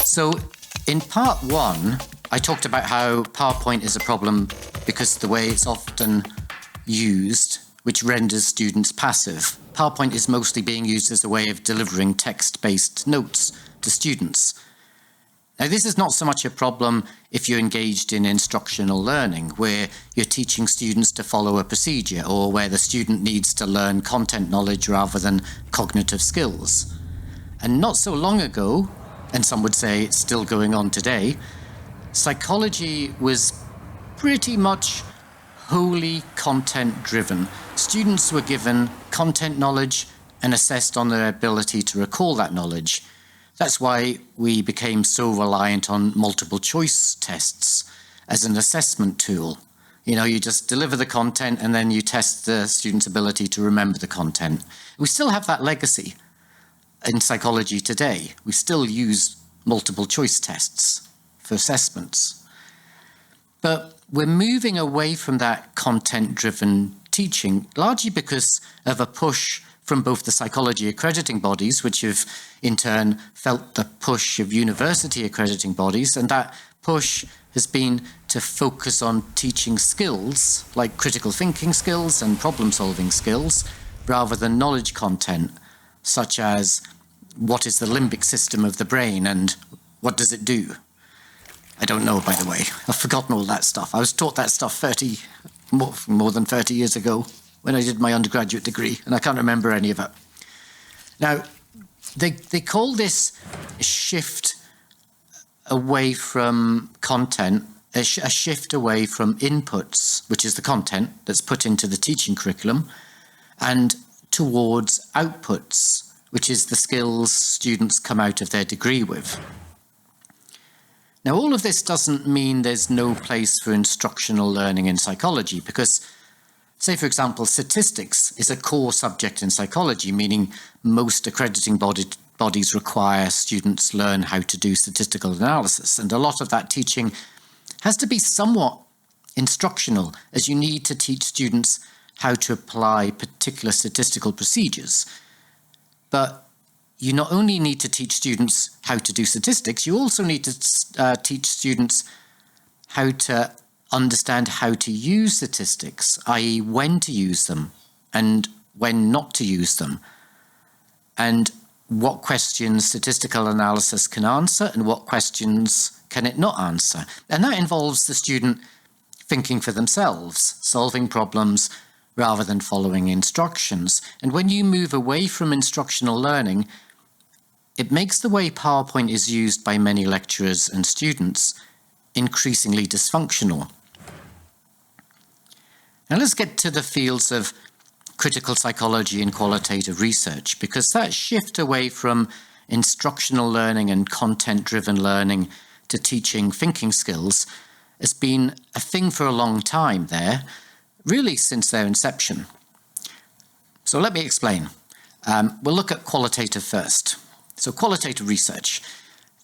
So in part one, I talked about how PowerPoint is a problem because of the way it's often used, which renders students passive. PowerPoint is mostly being used as a way of delivering text-based notes to students. Now, this is not so much a problem if you're engaged in instructional learning, where you're teaching students to follow a procedure or where the student needs to learn content knowledge rather than cognitive skills. And not so long ago, and some would say it's still going on today, psychology was pretty much wholly content-driven. Students were given content knowledge and assessed on their ability to recall that knowledge. That's why we became so reliant on multiple choice tests as an assessment tool. You know, you just deliver the content and then you test the student's ability to remember the content. We still have that legacy in psychology today. We still use multiple choice tests for assessments. But we're moving away from that content-driven teaching, largely because of a push from both the psychology accrediting bodies, which have in turn felt the push of university accrediting bodies, and that push has been to focus on teaching skills like critical thinking skills and problem-solving skills rather than knowledge content, such as what is the limbic system of the brain and what does it do? I don't know, by the way. I've forgotten all that stuff. I was taught that stuff more than 30 years ago when I did my undergraduate degree, and I can't remember any of it. Now, they call this a shift away from content, a shift away from inputs, which is the content that's put into the teaching curriculum, and towards outputs, which is the skills students come out of their degree with. Now, all of this doesn't mean there's no place for instructional learning in psychology, because, say, for example, statistics is a core subject in psychology, meaning most accrediting bodies require students learn how to do statistical analysis. And a lot of that teaching has to be somewhat instructional, as you need to teach students how to apply particular statistical procedures. But you not only need to teach students how to do statistics, you also need to teach students how to understand how to use statistics, i.e. when to use them and when not to use them, and what questions statistical analysis can answer and what questions can it not answer. And that involves the student thinking for themselves, solving problems rather than following instructions. And when you move away from instructional learning, it makes the way PowerPoint is used by many lecturers and students increasingly dysfunctional. Now let's get to the fields of critical psychology and qualitative research, because that shift away from instructional learning and content-driven learning to teaching thinking skills has been a thing for a long time there, really since their inception. So let me explain. We'll look at qualitative first. So qualitative research.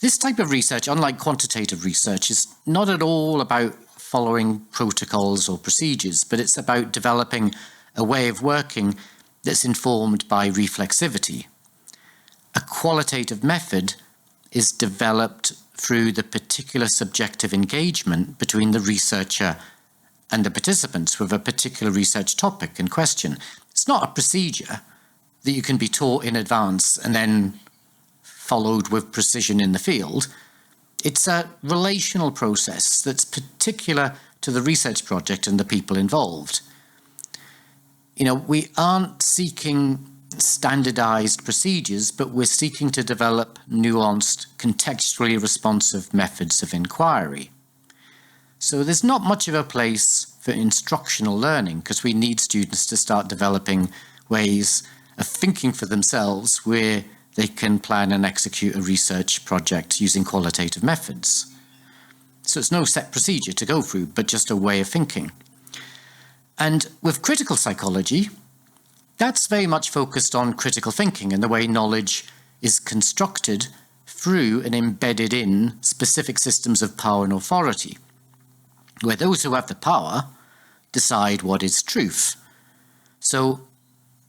This type of research, unlike quantitative research, is not at all about following protocols or procedures, but it's about developing a way of working that's informed by reflexivity. A qualitative method is developed through the particular subjective engagement between the researcher and the participants with a particular research topic and question. It's not a procedure that you can be taught in advance and then followed with precision in the field. It's a relational process that's particular to the research project and the people involved. You know, we aren't seeking standardized procedures, but we're seeking to develop nuanced, contextually responsive methods of inquiry. So there's not much of a place for instructional learning because we need students to start developing ways of thinking for themselves where they can plan and execute a research project using qualitative methods. So it's no set procedure to go through, but just a way of thinking. And with critical psychology, that's very much focused on critical thinking and the way knowledge is constructed through and embedded in specific systems of power and authority, where those who have the power decide what is truth. So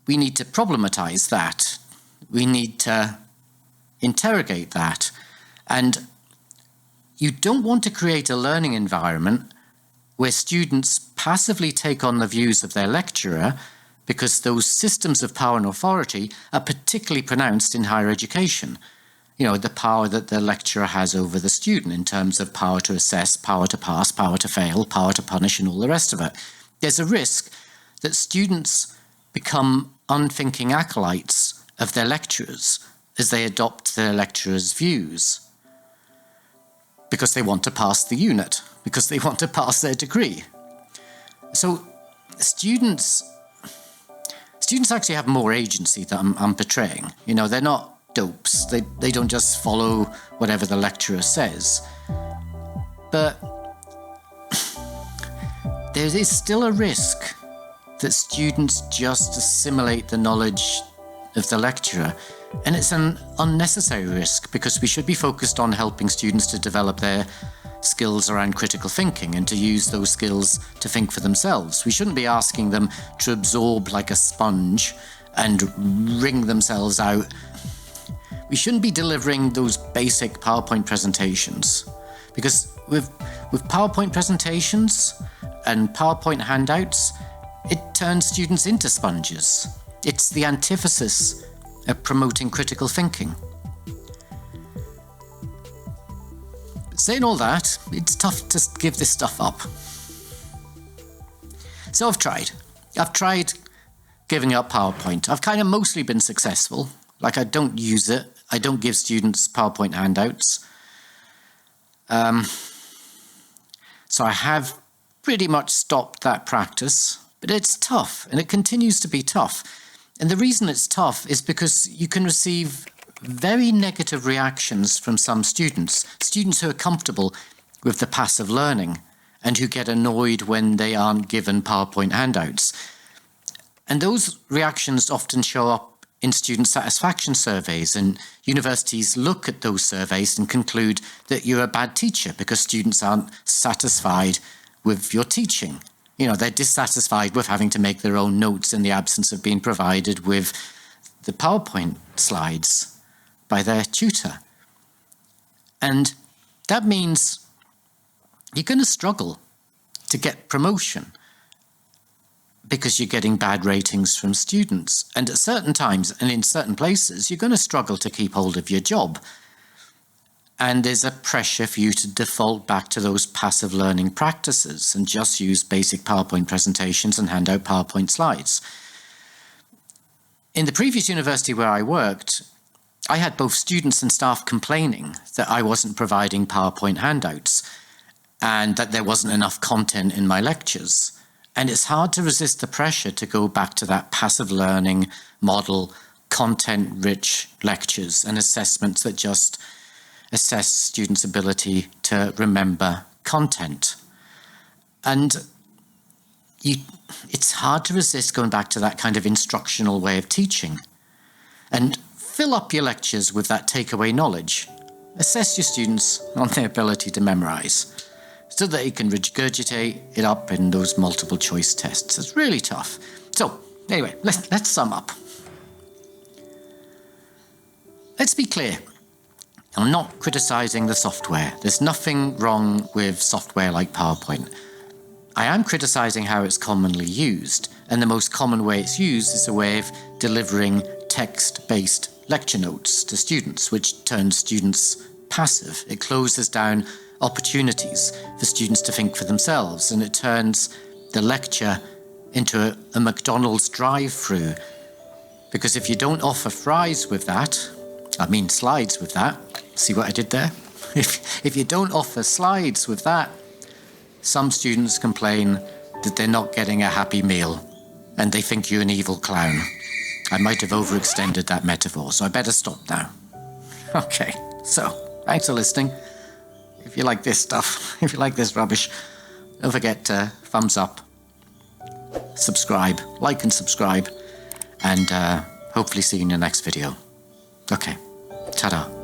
we need to problematize that. We need to interrogate that. And you don't want to create a learning environment where students passively take on the views of their lecturer, because those systems of power and authority are particularly pronounced in higher education. You know, the power that the lecturer has over the student in terms of power to assess, power to pass, power to fail, power to punish, and all the rest of it. There's a risk that students become unthinking acolytes of their lecturers as they adopt their lecturer's views, because they want to pass the unit, because they want to pass their degree. So students actually have more agency than I'm portraying. You know, they're not dopes. They don't just follow whatever the lecturer says. But there is still a risk that students just assimilate the knowledge of the lecturer. And it's an unnecessary risk, because we should be focused on helping students to develop their skills around critical thinking and to use those skills to think for themselves. We shouldn't be asking them to absorb like a sponge and wring themselves out. We shouldn't be delivering those basic PowerPoint presentations, because with PowerPoint presentations and PowerPoint handouts, it turns students into sponges. It's the antithesis of promoting critical thinking. Saying all that, it's tough to give this stuff up. So I've tried giving up PowerPoint. I've kind of mostly been successful. Like, I don't use it. I don't give students PowerPoint handouts. So I have pretty much stopped that practice. But it's tough, and it continues to be tough. And the reason it's tough is because you can receive very negative reactions from some students who are comfortable with the passive learning and who get annoyed when they aren't given PowerPoint handouts. And those reactions often show up in student satisfaction surveys, and universities look at those surveys and conclude that you're a bad teacher because students aren't satisfied with your teaching. You know, they're dissatisfied with having to make their own notes in the absence of being provided with the PowerPoint slides by their tutor. And that means you're going to struggle to get promotion because you're getting bad ratings from students. And at certain times and in certain places, you're going to struggle to keep hold of your job. And there's a pressure for you to default back to those passive learning practices and just use basic PowerPoint presentations and hand out PowerPoint slides. In the previous university where I worked, I had both students and staff complaining that I wasn't providing PowerPoint handouts and that there wasn't enough content in my lectures. And it's hard to resist the pressure to go back to that passive learning model, content-rich lectures and assessments that just assess students' ability to remember content. And it's hard to resist going back to that kind of instructional way of teaching. And fill up your lectures with that takeaway knowledge. Assess your students on their ability to memorize so that you can regurgitate it up in those multiple choice tests. It's really tough. So anyway, let's sum up. Let's be clear. I'm not criticizing the software. There's nothing wrong with software like PowerPoint. I am criticizing how it's commonly used, and the most common way it's used is a way of delivering text-based lecture notes to students, which turns students passive. It closes down opportunities for students to think for themselves, and it turns the lecture into a McDonald's drive-through. Because if you don't offer fries with that, I mean slides with that, see what I did there? If you don't offer slides with that, some students complain that they're not getting a happy meal and they think you're an evil clown. I might have overextended that metaphor, so I better stop now. Okay, so thanks for listening. If you like this stuff, if you like this rubbish, don't forget to thumbs up, subscribe, like and subscribe, and hopefully see you in the next video. Okay, ta-da.